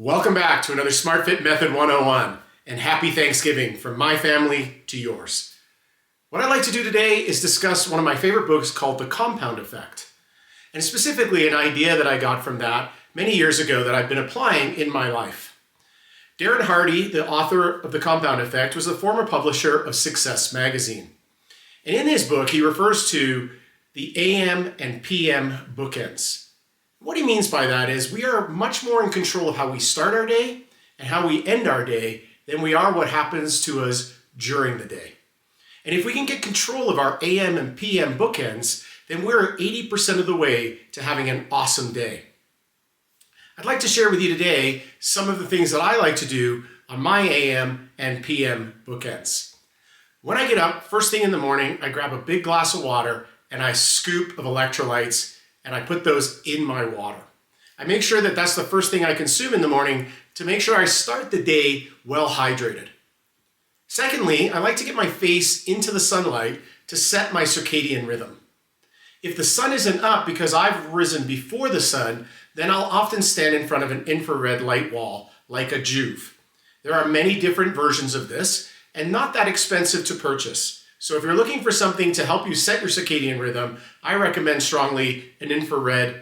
Welcome back to another SmartFit Method 101, and happy Thanksgiving from my family to yours. What I'd like to do today is discuss one of my favorite books called The Compound Effect, and specifically an idea that I got from that many years ago that I've been applying in my life. Darren Hardy, the author of The Compound Effect, was the former publisher of Success magazine. And in his book, he refers to the AM and PM bookends. What he means by that is we are much more in control of how we start our day and how we end our day than we are what happens to us during the day. And if we can get control of our AM and PM bookends, then we're 80% of the way to having an awesome day. I'd like to share with you today some of the things that I like to do on my AM and PM bookends. When I get up, first thing in the morning, I grab a big glass of water and I scoop of electrolytes and I put those in my water. I make sure that that's the first thing I consume in the morning to make sure I start the day well hydrated. Secondly, I like to get my face into the sunlight to set my circadian rhythm. If the sun isn't up because I've risen before the sun, then I'll often stand in front of an infrared light wall like a Joovv. There are many different versions of this and not that expensive to purchase. So if you're looking for something to help you set your circadian rhythm, I recommend strongly an infrared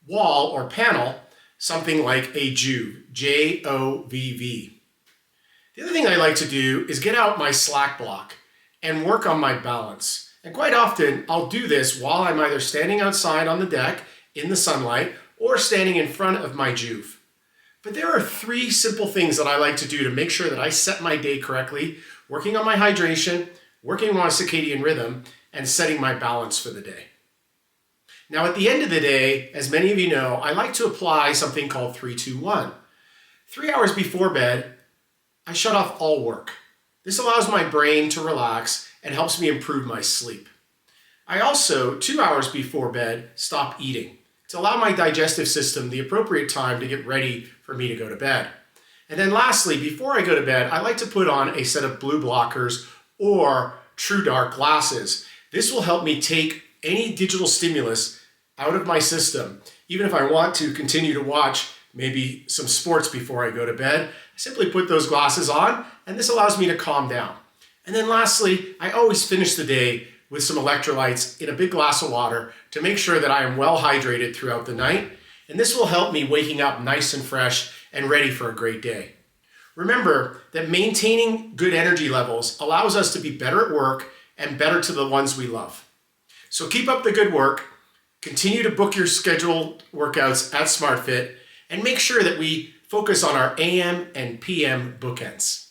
wall or panel, something like a Joovv, J-O-V-V. The other thing I like to do is get out my slack block and work on my balance. And quite often, I'll do this while I'm either standing outside on the deck in the sunlight or standing in front of my Joovv. But there are three simple things that I like to do to make sure that I set my day correctly, working on my hydration, working on my circadian rhythm, and setting my balance for the day. Now, at the end of the day, as many of you know, I like to apply something called 3-2-1. 3 hours before bed, I shut off all work. This allows my brain to relax and helps me improve my sleep. I also, 2 hours before bed, stop eating to allow my digestive system the appropriate time to get ready for me to go to bed. And then lastly, before I go to bed, I like to put on a set of blue blockers or true dark glasses. This will help me take any digital stimulus out of my system. Even if I want to continue to watch maybe some sports before I go to bed, I simply put those glasses on and this allows me to calm down. And then lastly, I always finish the day with some electrolytes in a big glass of water to make sure that I am well hydrated throughout the night. And this will help me waking up nice and fresh and ready for a great day. Remember that maintaining good energy levels allows us to be better at work and better to the ones we love. So keep up the good work, continue to book your scheduled workouts at SmartFit, and make sure that we focus on our AM and PM bookends.